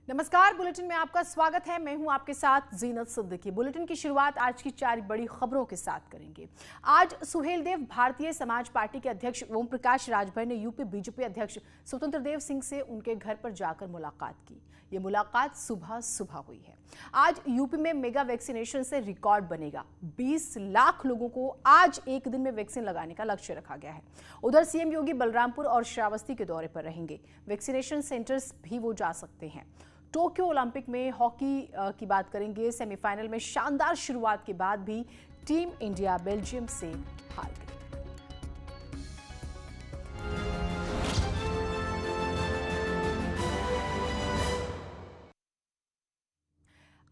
नमस्कार, बुलेटिन में आपका स्वागत है। मैं हूं आपके साथ जीनत सिद्दीकी। बुलेटिन की शुरुआत आज की 4 बड़ी खबरों के साथ करेंगे। आज सुहेलदेव भारतीय समाज पार्टी के अध्यक्ष ओम प्रकाश राजभर ने यूपी बीजेपी अध्यक्ष स्वतंत्र देव सिंह से उनके घर पर जाकर मुलाकात की। ये मुलाकात सुबह सुबह हुई है। आज यूपी में मेगा वैक्सीनेशन से रिकॉर्ड बनेगा। 20 लाख लोगों को आज एक दिन में वैक्सीन लगाने का लक्ष्य रखा गया है। उधर सीएम योगी बलरामपुर और श्रावस्ती के दौरे पर रहेंगे। वैक्सीनेशन सेंटर्स भी वो जा सकते हैं। टोक्यो ओलंपिक में हॉकी की बात करेंगे। सेमीफाइनल में शानदार शुरुआत के बाद भी टीम इंडिया बेल्जियम से हार गई।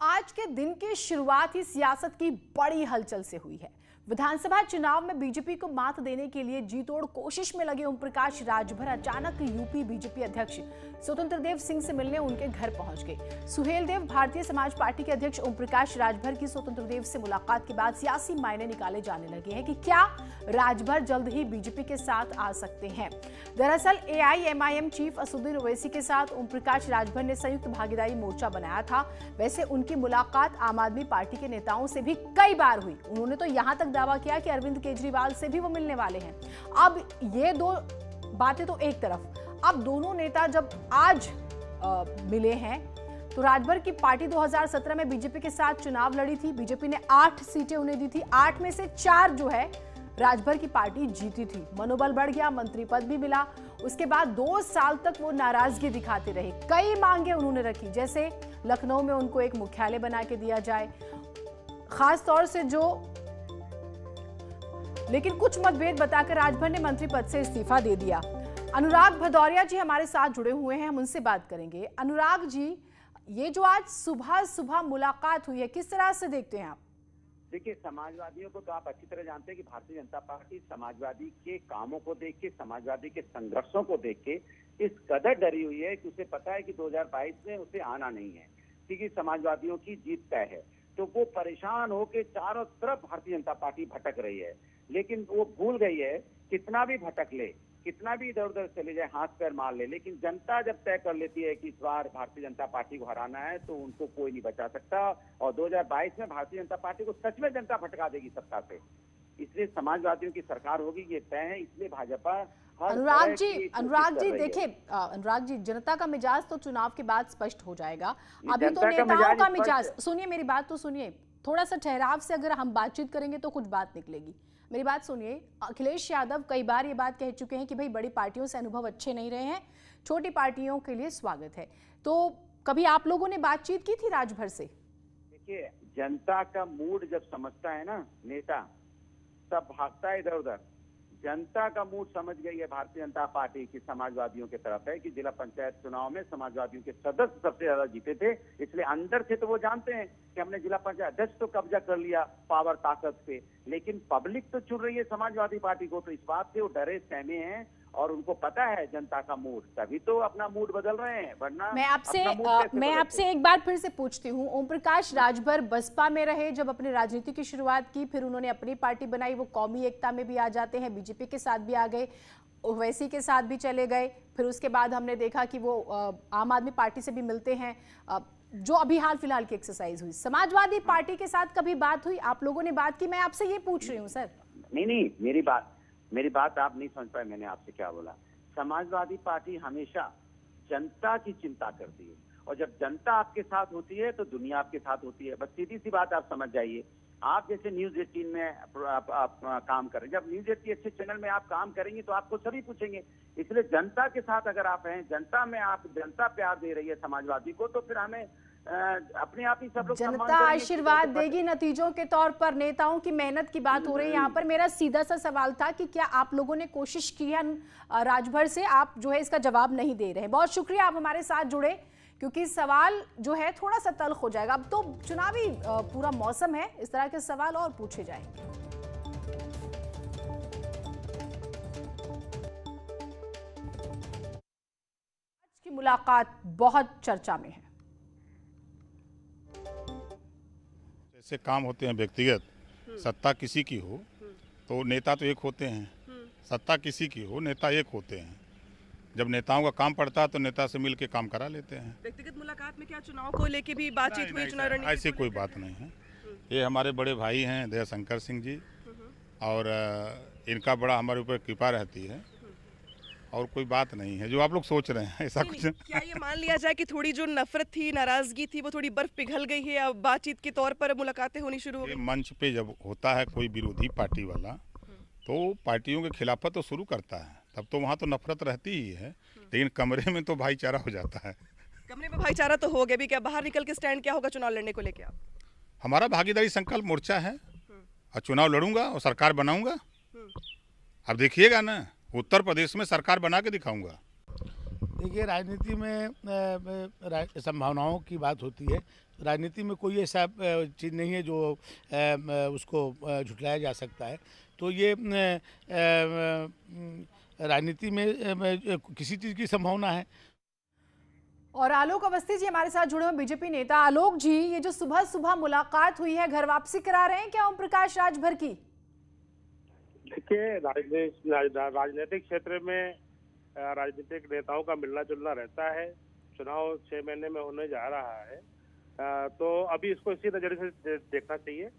आज के दिन की शुरुआत ही सियासत की बड़ी हलचल से हुई है। विधानसभा चुनाव में बीजेपी को मात देने के लिए जी तोड़ कोशिश में लगे ओम प्रकाश राजभर अचानक यूपी बीजेपी अध्यक्ष स्वतंत्र देव सिंह से मिलने उनके घर पहुंच गए। सुहेलदेव भारतीय समाज पार्टी के अध्यक्ष ओम प्रकाश राजभर की स्वतंत्र देव से मुलाकात के बाद सियासी मायने निकाले जाने लगे हैं कि क्या राजभर जल्द ही बीजेपी के साथ आ सकते हैं। दरअसल एआईएमआईएम चीफ असदुद्दीन ओवैसी के साथ ओम प्रकाश राजभर ने संयुक्त भागीदारी मोर्चा बनाया था। वैसे उनकी मुलाकात आम आदमी पार्टी के नेताओं से भी कई बार हुई। उन्होंने तो यहां तक दावा किया कि अरविंद केजरीवाल से भी वो मिलने वाले हैं। अब ये दो बातें तो एक तरफ, अब दोनों नेता जब आज मिले हैं तो राजभर की पार्टी 2017 में बीजेपी के साथ चुनाव लड़ी थी। बीजेपी ने 8 सीटें उन्हें दी थी। 8 में से 4 जो है राजभर की पार्टी जीती थी। मनोबल बढ़ गया, मंत्री पद भी मिला। उसके बाद 2 साल तक वो नाराजगी दिखाते रहे। कई मांगे उन्होंने रखी, जैसे लखनऊ में उनको एक मुख्यालय बना के दिया जाए, खास तौर से लेकिन कुछ मतभेद बताकर राजभर ने मंत्री पद से इस्तीफा दे दिया। अनुराग भदौरिया जी हमारे साथ जुड़े हुए हैं, हम उनसे बात करेंगे। अनुराग जी, ये जो आज सुबह सुबह मुलाकात हुई है, किस तरह से देखते हैं आप? देखिए, समाजवादियों को तो आप अच्छी तरह जानते हैं कि भारतीय जनता पार्टी समाजवादी के कामों को देख के, समाजवादी के संघर्षों को देख के इस कदर डरी हुई है कि उसे पता है कि 2022 में उसे आना नहीं है, क्योंकि समाजवादियों की जीत तय है। तो वो परेशान होकर चारों तरफ भारतीय जनता पार्टी भटक रही है, लेकिन वो भूल गई है कितना भी भटक ले, कितना भी इधर उधर चले जाए, हाथ पैर मार ले, लेकिन जनता जब तय कर लेती है कि इस बार भारतीय जनता पार्टी को हराना है तो उनको कोई नहीं बचा सकता। और 2022 में भारतीय जनता पार्टी को सच में जनता भटका देगी सत्ता से। इसलिए समाजवादियों की सरकार होगी, ये तय है। इसलिए भाजपा अनुराग जी देखिए, अनुराग जी, जनता का मिजाज तो चुनाव के बाद स्पष्ट हो जाएगा। अभी तो नेताओं का मिजाज, सुनिए मेरी बात तो सुनिए, थोड़ा सा ठहराव से अगर हम बातचीत करेंगे तो कुछ बात निकलेगी। मेरी बात सुनिए। अखिलेश यादव कई बार ये बात कह चुके हैं कि भाई बड़ी पार्टियों से अनुभव अच्छे नहीं रहे हैं, छोटी पार्टियों के लिए स्वागत है। तो कभी आप लोगों ने बातचीत की थी राजभर से? देखिए, जनता का मूड जब समझता है ना नेता, तब भागता है इधर उधर। जनता का मूड समझ गई है भारतीय जनता पार्टी की समाजवादियों की तरफ है कि जिला पंचायत चुनाव में समाजवादियों के सदस्य सबसे ज्यादा जीते थे। इसलिए अंदर से तो वो जानते हैं कि हमने जिला पंचायत अध्यक्ष तो कब्जा कर लिया पावर ताकत पे, लेकिन पब्लिक तो चुन रही है समाजवादी पार्टी को। तो इस बात से वो डरे सहमे हैं और उनको पता है जनता का मूड, तभी तो अपना मूड बदल रहे हैं, वरना मैं आपसे एक बार फिर से पूछती हूँ। ओम प्रकाश राजभर बसपा में रहे, जब अपनी राजनीति की शुरुआत की, फिर उन्होंने अपनी पार्टी बनाई, वो कौमी एकता में भी आ जाते हैं, बीजेपी के साथ भी आ गए, ओवैसी के साथ भी चले गए। फिर उसके बाद हमने देखा कि वो आम आदमी पार्टी से भी मिलते हैं, जो अभी हाल फिलहाल की एक्सरसाइज हुई। समाजवादी पार्टी के साथ कभी बात हुई? आप लोगों ने बात की? मैं आपसे ये पूछ रही हूँ सर। नहीं, मेरी बात आप नहीं समझ पाए। मैंने आपसे क्या बोला? समाजवादी पार्टी हमेशा जनता की चिंता करती है, और जब जनता आपके साथ होती है तो दुनिया आपके साथ होती है। बस सीधी सी बात आप समझ जाइए। आप जैसे न्यूज 18 में आप काम करें, जब न्यूज 18 अच्छे चैनल में आप काम करेंगे तो आपको सभी पूछेंगे। इसलिए जनता के साथ अगर आप हैं, जनता प्यार दे रही है समाजवादी को, तो फिर हमें अपने आप ही सब लोग जनता आशीर्वाद देगी नतीजों के तौर पर। नेताओं की मेहनत की बात हो रही है यहाँ पर। मेरा सीधा सा सवाल था कि क्या आप लोगों ने कोशिश की है राजभर से? आप जो है इसका जवाब नहीं दे रहे हैं। बहुत शुक्रिया, आप हमारे साथ जुड़े, क्योंकि सवाल जो है थोड़ा सा तल्ख हो जाएगा। अब तो चुनावी पूरा मौसम है, इस तरह के सवाल और पूछे जाएंगे। आज की मुलाकात बहुत चर्चा में है। ऐसे काम होते हैं व्यक्तिगत, सत्ता किसी की हो तो नेता तो एक होते हैं, सत्ता किसी की हो नेता एक होते हैं। जब नेताओं का काम पड़ता है तो नेता से मिल के काम करा लेते हैं। व्यक्तिगत मुलाकात में क्या चुनाव को लेके भी बातचीत हुई? चुनाव रणनीति ऐसी कोई बात नहीं है। ये हमारे बड़े भाई हैं दयाशंकर सिंह जी, और इनका बड़ा हमारे ऊपर कृपा रहती है, और कोई बात नहीं है जो आप लोग सोच रहे हैं ऐसा कुछ। क्या ये मान लिया जाए कि थोड़ी जो नफरत थी, नाराजगी थी, वो थोड़ी बर्फ पिघल गई है, अब बातचीत के तौर पर मुलाकातें होनी शुरू हो ये गई? मंच पे जब होता है कोई विरोधी पार्टी वाला तो पार्टियों के खिलाफत तो शुरू करता है, तब तो वहाँ तो नफरत रहती ही है, लेकिन कमरे में तो भाईचारा हो जाता है। कमरे में भाईचारा तो हो गया भी, क्या बाहर निकल के स्टैंड क्या होगा चुनाव लड़ने को लेके? आप हमारा भागीदारी संकल्प मोर्चा है और चुनाव लड़ूंगा और सरकार बनाऊंगा। अब देखिएगा ना, उत्तर प्रदेश में सरकार बना के दिखाऊंगा। देखिए, राजनीति में संभावनाओं की बात होती है। राजनीति में कोई ऐसा चीज़ नहीं है जो उसको झुठलाया जा सकता है। तो ये राजनीति में किसी चीज़ की संभावना है। और आलोक अवस्थी जी हमारे साथ जुड़े हुए बीजेपी नेता। आलोक जी, ये जो सुबह सुबह मुलाकात हुई है, घर वापसी करा रहे हैं क्या ओम प्रकाश राजभर की? देखिए, राजनीतिक क्षेत्र में राजनीतिक नेताओं का मिलना जुलना रहता है। चुनाव 6 महीने में होने जा रहा है, तो अभी इसको इसी नजरिए से देखना चाहिए।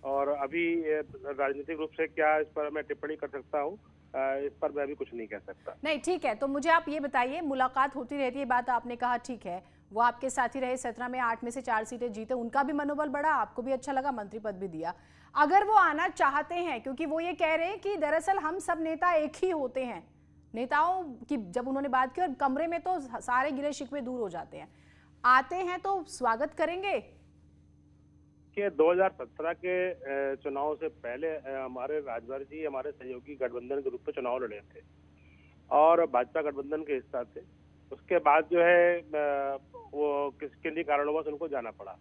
और अभी राजनीतिक रूप से क्या इस पर मैं टिप्पणी कर सकता हूँ, इस पर मैं अभी कुछ नहीं कह सकता। नहीं, ठीक है, तो मुझे आप ये बताइए, मुलाकात होती रहती है, बात आपने कहा ठीक है, वो आपके साथी रहे, 17 में 8 में से 4 सीटें जीते, उनका भी मनोबल बढ़ा, आपको भी अच्छा लगा, मंत्री पद भी दिया। अगर वो आना चाहते हैं, क्योंकि वो ये कह रहे हैं कि दरअसल हम सब नेता एक ही होते हैं, नेताओं की जब उन्होंने बात की और कमरे में तो सारे गिले शिकवे दूर हो जाते हैं, आते हैं तो स्वागत करेंगे? कि 2017 के चुनाव से पहले हमारे राजभर जी हमारे सहयोगी गठबंधन के रूप में चुनाव लड़े थे और भाजपा गठबंधन के हिस्सा थे। उसके बाद जो है वो किन्हीं कारणों से उनको जाना पड़ा।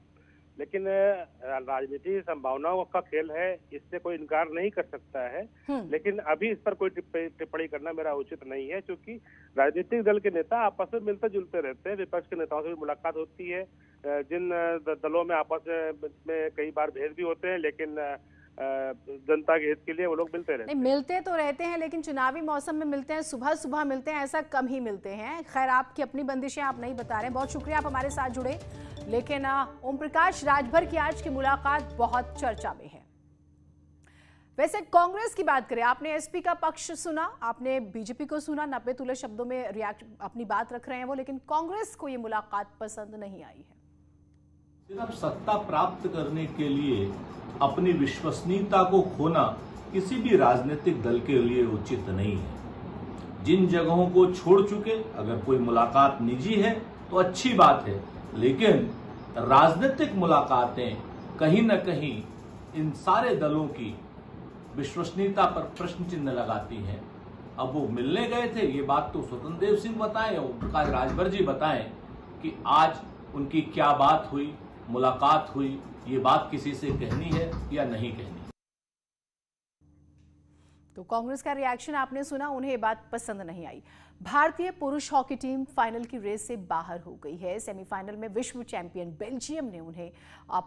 लेकिन राजनीति संभावनाओं का खेल है, इससे कोई इनकार नहीं कर सकता है। लेकिन अभी इस पर कोई टिप्पणी करना मेरा उचित नहीं है, क्योंकि राजनीतिक दल के नेता आपस में मिलते जुलते रहते हैं। विपक्ष के नेताओं से भी मुलाकात होती है, जिन दलों में आपस में कई बार भेद भी होते हैं, लेकिन जनता के हित के लिए वो लोग मिलते रहते हैं। मिलते तो रहते हैं, लेकिन चुनावी मौसम में मिलते हैं, सुबह सुबह मिलते हैं, ऐसा कम ही मिलते हैं। खैर, आपकी अपनी बंदिशें आप नहीं बता रहे हैं, बहुत शुक्रिया आप हमारे साथ जुड़े। लेकिन ओम प्रकाश राजभर की आज की मुलाकात बहुत चर्चा में है। वैसे कांग्रेस की बात करें, आपने एसपी का पक्ष सुना, आपने बीजेपी को सुना, 90 तुले शब्दों में अपनी बात रख रहे हैं वो, लेकिन कांग्रेस को ये मुलाकात पसंद नहीं आई है। सिर्फ सत्ता प्राप्त करने के लिए अपनी विश्वसनीयता को खोना किसी भी राजनीतिक दल के लिए उचित नहीं है। जिन जगहों को छोड़ चुके, अगर कोई मुलाकात निजी है तो अच्छी बात है, लेकिन राजनीतिक मुलाकातें कहीं न कहीं इन सारे दलों की विश्वसनीयता पर प्रश्न चिन्ह लगाती हैं। अब वो मिलने गए थे, ये बात तो स्वतंत्र देव सिंह बताएं, ओम प्रकाश राजभर जी बताएं कि आज उनकी क्या बात हुई, मुलाकात हुई, ये बात किसी से कहनी है या नहीं कहनी। तो कांग्रेस का रिएक्शन आपने सुना, उन्हें ये बात पसंद नहीं आई। भारतीय पुरुष हॉकी टीम फाइनल की रेस से बाहर हो गई है। सेमीफाइनल में विश्व चैंपियन बेल्जियम ने उन्हें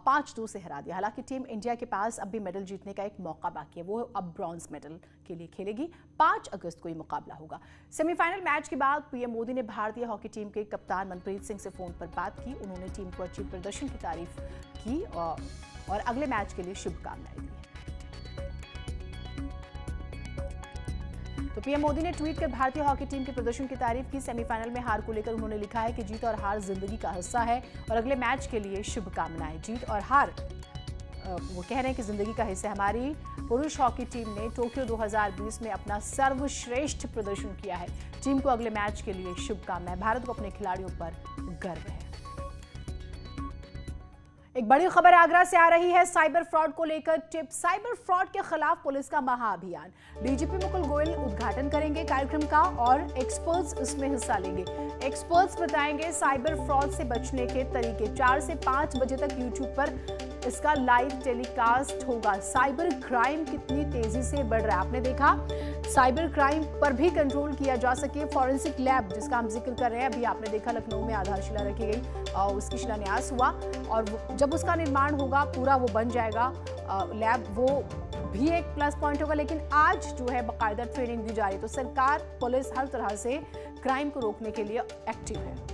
5-2 से हरा दिया। हालांकि टीम इंडिया के पास अब भी मेडल जीतने का एक मौका बाकी है, वो अब ब्रॉन्ज मेडल के लिए खेलेगी। 5 अगस्त को ये मुकाबला होगा। सेमीफाइनल मैच के बाद पीएम मोदी ने भारतीय हॉकी टीम के कप्तान मनप्रीत सिंह से फोन पर बात की। उन्होंने टीम को अच्छी प्रदर्शन की तारीफ की और अगले मैच के लिए शुभकामनाएं दी। तो पीएम मोदी ने ट्वीट कर भारतीय हॉकी टीम के प्रदर्शन की तारीफ की। सेमीफाइनल में हार को लेकर उन्होंने लिखा है कि जीत और हार जिंदगी का हिस्सा है और अगले मैच के लिए शुभकामनाएं। जीत और हार, वो कह रहे हैं कि जिंदगी का हिस्सा। हमारी पुरुष हॉकी टीम ने टोक्यो 2020 में अपना सर्वश्रेष्ठ प्रदर्शन किया है। टीम को अगले मैच के लिए शुभकामनाएं। भारत को अपने खिलाड़ियों पर गर्व है। एक बड़ी खबर आगरा से आ रही है, साइबर फ्रॉड को लेकर टिप। साइबर फ्रॉड के खिलाफ पुलिस का महाअभियान, डीजीपी मुकुल गोयल उद्घाटन करेंगे कार्यक्रम का और एक्सपर्ट्स इसमें हिस्सा लेंगे। एक्सपर्ट्स बताएंगे साइबर फ्रॉड से बचने के तरीके। 4 से 5 बजे तक यूट्यूब पर इसका लाइव टेलीकास्ट होगा। साइबर क्राइम कितनी तेजी से बढ़ रहा है, आपने देखा। साइबर क्राइम पर भी कंट्रोल किया जा सके। फॉरेंसिक लैब जिसका हम जिक्र कर रहे हैं, अभी आपने देखा लखनऊ में आधारशिला रखी गई और उसकी शिलान्यास हुआ और जब उसका निर्माण होगा पूरा वो बन जाएगा लैब, वो भी एक प्लस पॉइंट होगा। लेकिन आज जो है बाकायदा ट्रेनिंग दी जा रही है। तो सरकार, पुलिस हर तरह से क्राइम को रोकने के लिए एक्टिव है।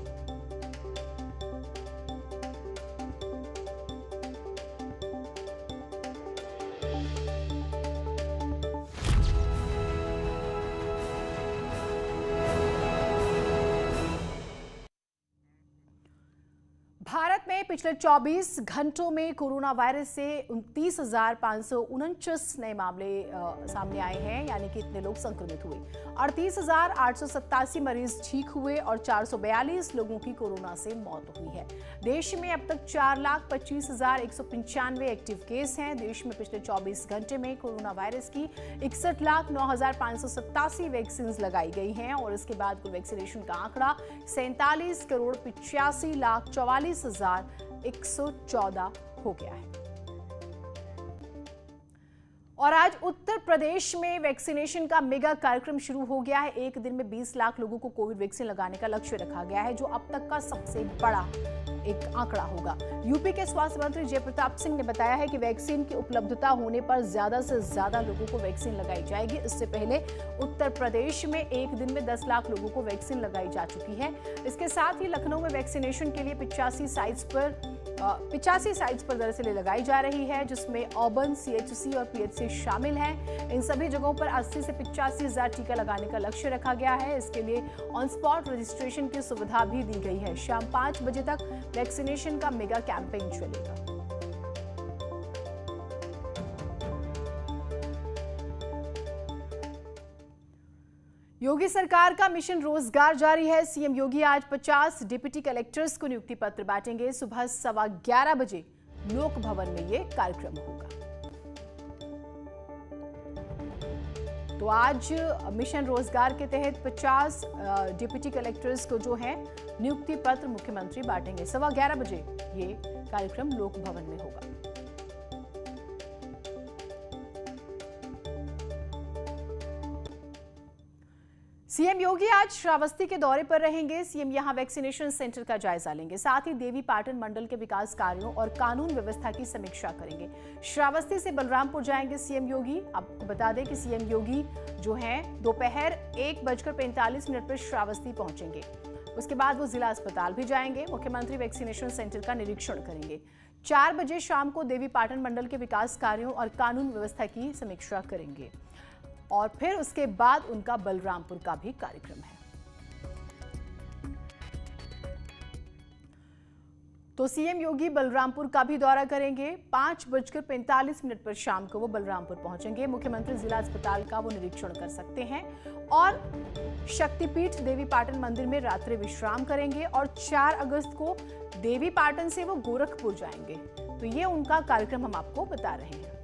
भारत में पिछले 24 घंटों में कोरोना वायरस से 29,549 नए मामले सामने आए हैं, यानी कि इतने लोग संक्रमित हुए। 38,887 मरीज ठीक हुए और 442 लोगों की कोरोना से मौत हुई है। देश में अब तक 4,25,195 एक्टिव केस हैं। देश में पिछले 24 घंटे में कोरोना वायरस की 61,09,587 वैक्सीन लगाई गई हैं और इसके बाद कुल वैक्सीनेशन का आंकड़ा 47,85,44,114 हो गया है। और आज उत्तर प्रदेश में वैक्सीनेशन का मेगा कार्यक्रम शुरू हो गया है। एक दिन में 20 लाख लोगों को कोविड वैक्सीन लगाने का लक्ष्य रखा गया है, जो अब तक का सबसे बड़ा एक आंकड़ा होगा। यूपी के स्वास्थ्य मंत्री जयप्रताप सिंह ने बताया है कि वैक्सीन की उपलब्धता होने पर ज्यादा से ज्यादा लोगों को वैक्सीन लगाई जाएगी। इससे पहले उत्तर प्रदेश में एक दिन में 10 लाख लोगों को वैक्सीन लगाई जा चुकी है। इसके साथ ही लखनऊ में वैक्सीनेशन के लिए 85 साइट्स पर दरअसल लगाई जा रही है, जिसमें अर्बन, CHC और PHC शामिल हैं। इन सभी जगहों पर 80 से 85 हजार टीका लगाने का लक्ष्य रखा गया है। इसके लिए ऑन स्पॉट रजिस्ट्रेशन की सुविधा भी दी गई है। शाम 5 बजे तक वैक्सीनेशन का मेगा कैंपेन चलेगा। योगी सरकार का मिशन रोजगार जारी है। सीएम योगी आज 50 डिप्टी कलेक्टर्स को नियुक्ति पत्र बांटेंगे। सुबह 11:15 बजे लोक भवन में ये कार्यक्रम होगा। तो आज मिशन रोजगार के तहत 50 डिप्टी कलेक्टर्स को जो है नियुक्ति पत्र मुख्यमंत्री बांटेंगे। 11:15 बजे ये कार्यक्रम लोक भवन में होगा। सीएम योगी आज श्रावस्ती के दौरे पर रहेंगे। सीएम यहां वैक्सीनेशन सेंटर का जायजा लेंगे। साथ ही देवी पाटन मंडल के विकास कार्यों और कानून व्यवस्था की समीक्षा करेंगे। श्रावस्ती से बलरामपुर जाएंगे सीएम योगी। आपको बता दें कि सीएम योगी जो हैं दोपहर 1:45 पर श्रावस्ती पहुंचेंगे। उसके बाद वो जिला अस्पताल भी जाएंगे। मुख्यमंत्री वैक्सीनेशन सेंटर का निरीक्षण करेंगे। 4 बजे शाम को देवी पाटन मंडल के विकास कार्यों और कानून व्यवस्था की समीक्षा करेंगे और फिर उसके बाद उनका बलरामपुर का भी कार्यक्रम है। तो सीएम योगी बलरामपुर का भी दौरा करेंगे। 5:45 पर शाम को वो बलरामपुर पहुंचेंगे। मुख्यमंत्री जिला अस्पताल का वो निरीक्षण कर सकते हैं और शक्तिपीठ देवी पाटन मंदिर में रात्रि विश्राम करेंगे और 4 अगस्त को देवी पाटन से वो गोरखपुर जाएंगे। तो ये उनका कार्यक्रम हम आपको बता रहे हैं।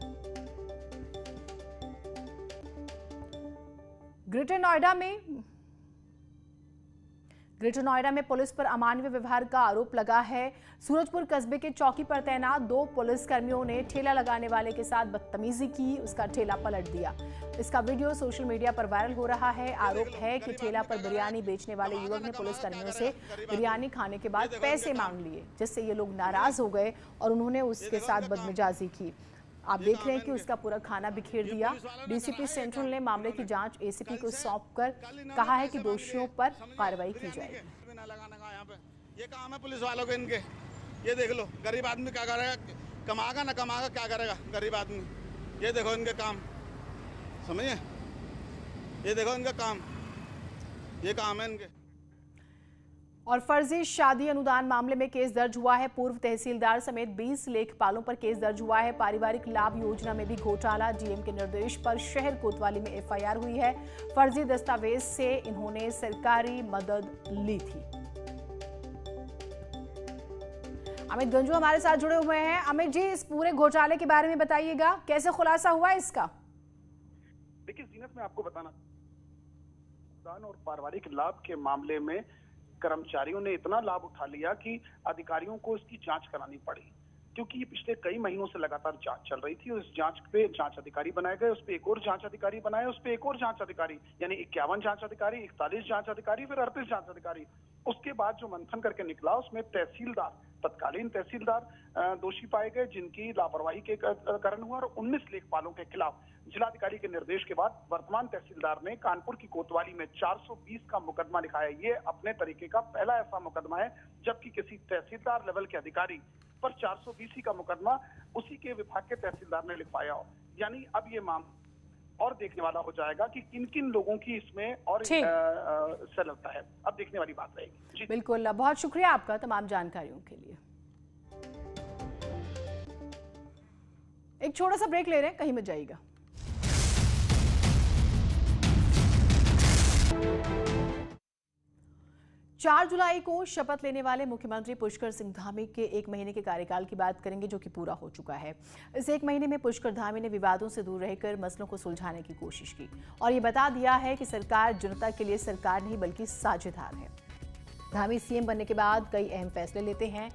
ग्रेटर नोएडा में पुलिस पर अमानवीय व्यवहार का आरोप लगा है। सूरजपुर कस्बे के चौकी पर तैनात 2 पुलिस कर्मियों ने ठेला लगाने वाले के साथ बदतमीजी की, उसका ठेला पलट दिया। इसका वीडियो सोशल मीडिया पर वायरल हो रहा है। आरोप है कि ठेला पर बिरयानी बेचने वाले युवक ने पुलिस कर्मियों से बिरयानी खाने के बाद पैसे मांग लिए, जिससे ये लोग नाराज हो गए और उन्होंने उसके साथ बदमिजाजी की। आप देख रहे हैं कि उसका पूरा खाना बिखेर दिया। डीसीपी सेंट्रल ने मामले की जांच एसीपी को सौंपकर कहा है कि दोषियों पर कार्रवाई की जाएगी। ये काम है पुलिस वालों के इनके। ये देख लो, गरीब आदमी क्या करेगा, कमाएगा ना कमाएगा, क्या करेगा गरीब आदमी। ये देखो इनके काम, समझिए, ये देखो इनका काम, ये काम है इनके। और फर्जी शादी अनुदान मामले में केस दर्ज हुआ है। पूर्व तहसीलदार समेत 20 लेखपालों पर केस दर्ज हुआ है। पारिवारिक लाभ योजना में भी घोटाला। डीएम के निर्देश पर शहर कोतवाली में एफआईआर हुई है। फर्जी दस्तावेज से इन्होंने सरकारी मदद ली थी। अमित गंजू हमारे साथ जुड़े हुए हैं। अमित जी, इस पूरे घोटाले के बारे में बताइएगा, कैसे खुलासा हुआ इसका? देखिए जीनत, मैं आपको बताना, अनुदान और पारिवारिक लाभ के मामले में कर्मचारियों ने इतना लाभ उठा लिया कि अधिकारियों को इसकी जांच करानी पड़ी, क्योंकि ये पिछले कई महीनों से लगातार जांच चल रही थी। उस जांच पे जांच अधिकारी बनाए गए, उस पे एक और जांच अधिकारी बनाए, उस पे एक और जांच अधिकारी, यानी 51 जांच अधिकारी, 41 जांच अधिकारी, फिर 38 जांच अधिकारी। उसके बाद जो मंथन करके निकला उसमें तहसीलदार, तत्कालीन तहसीलदार दोषी पाए गए, जिनकी लापरवाही के कारण हुआ, और 19 लेखपालों के खिलाफ जिलाधिकारी के निर्देश के बाद वर्तमान तहसीलदार ने कानपुर की कोतवाली में 420 का मुकदमा लिखाया। ये अपने तरीके का पहला ऐसा मुकदमा है जबकि किसी तहसीलदार लेवल के अधिकारी पर 420 का मुकदमा उसी के विभाग के तहसीलदार ने लिखवाया हो। यानी अब ये मामला और देखने वाला हो जाएगा कि किन किन लोगों की इसमें और संलग्नता है। अब देखने वाली बात रहेगी। बिल्कुल, बहुत शुक्रिया आपका तमाम जानकारियों के लिए। एक छोटा सा ब्रेक ले रहे हैं, कहीं मत जाइएगा। चार जुलाई को शपथ लेने वाले मुख्यमंत्री पुष्कर सिंह धामी के 1 महीने के कार्यकाल की बात करेंगे, जो कि पूरा हो चुका है। इस 1 महीने में पुष्कर धामी ने विवादों से दूर रहकर मसलों को सुलझाने की कोशिश की और ये बता दिया है कि सरकार जनता के लिए सरकार नहीं बल्कि साझेदार है। धामी सीएम बनने के बाद कई अहम फैसले लेते हैं।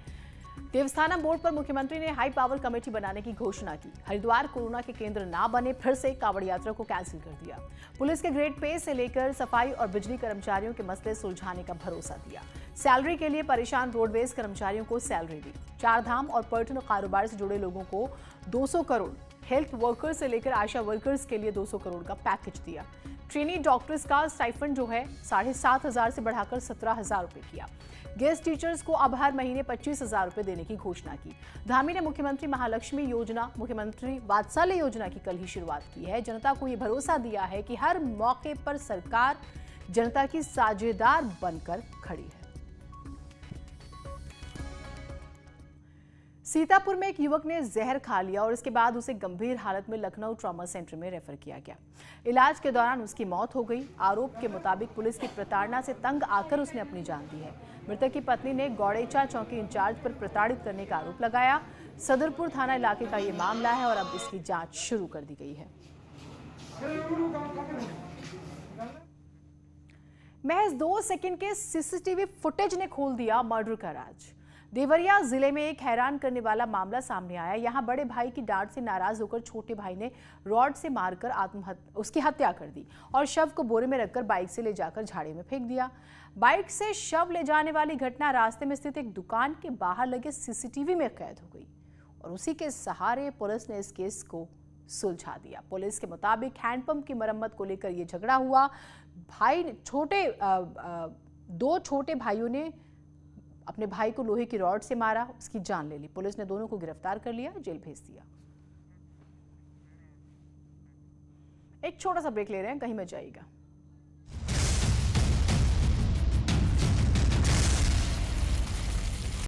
देवस्थानम बोर्ड पर मुख्यमंत्री ने हाई पावर कमेटी बनाने की घोषणा की। हरिद्वार कोरोना के केंद्र ना बने, फिर से कांवड़ यात्रा को कैंसिल कर दिया। पुलिस के ग्रेड पे से लेकर सफाई और बिजली कर्मचारियों के मसले सुलझाने का भरोसा दिया। सैलरी के लिए परेशान रोडवेज कर्मचारियों को सैलरी दी। चार धाम और पर्यटन कारोबार से जुड़े लोगों को 200 करोड़, हेल्थ वर्कर्स से लेकर आशा वर्कर्स के लिए 200 करोड़ का पैकेज दिया। ट्रेनी डॉक्टर्स का स्टाइफंड जो है 7,500 से बढ़ाकर 17,000 रुपए किया। गेस्ट टीचर्स को अब हर महीने 25,000 रुपए देने की घोषणा की। धामी ने मुख्यमंत्री महालक्ष्मी योजना, मुख्यमंत्री वात्सल्य योजना की कल ही शुरुआत की है। जनता को ये भरोसा दिया है कि हर मौके पर सरकार जनता की साझेदार बनकर खड़ी है। सीतापुर में एक युवक ने जहर खा लिया और इसके बाद उसे गंभीर हालत में लखनऊ ट्रॉमा सेंटर में रेफर किया गया। इलाज के दौरान उसकी मौत हो गई। आरोप के मुताबिक पुलिस की प्रताड़ना से तंग आकर उसने अपनी जान दी है। मृतक की पत्नी ने गौड़ेचा चौकी इंचार्ज पर प्रताड़ित करने का आरोप लगाया। सदरपुर थाना इलाके का ये मामला है और अब इसकी जांच शुरू कर दी गई है। महज 2 सेकंड के सीसीटीवी फुटेज ने खोल दिया मर्डर का राज। देवरिया जिले में एक हैरान करने वाला मामला सामने आया। यहां बड़े भाई की डांट से नाराज होकर छोटे भाई ने रॉड से मारकर उसकी हत्या कर दी और शव को बोरे में रखकर बाइक से ले जाकर झाड़ी में फेंक दिया। बाइक से शव ले जाने वाली घटना रास्ते में स्थित एक दुकान के बाहर लगे सीसीटीवी में कैद हो गई और उसी के सहारे पुलिस ने इस केस को सुलझा दिया। पुलिस के मुताबिक हैंडपंप की मरम्मत को लेकर यह झगड़ा हुआ। दो छोटे भाइयों ने अपने भाई को लोहे की रॉड से मारा, उसकी जान ले ली। पुलिस ने दोनों को गिरफ्तार कर लिया, जेल भेज दिया। एक छोटा सा ब्रेक ले रहे हैं, कहीं मत जाइएगा।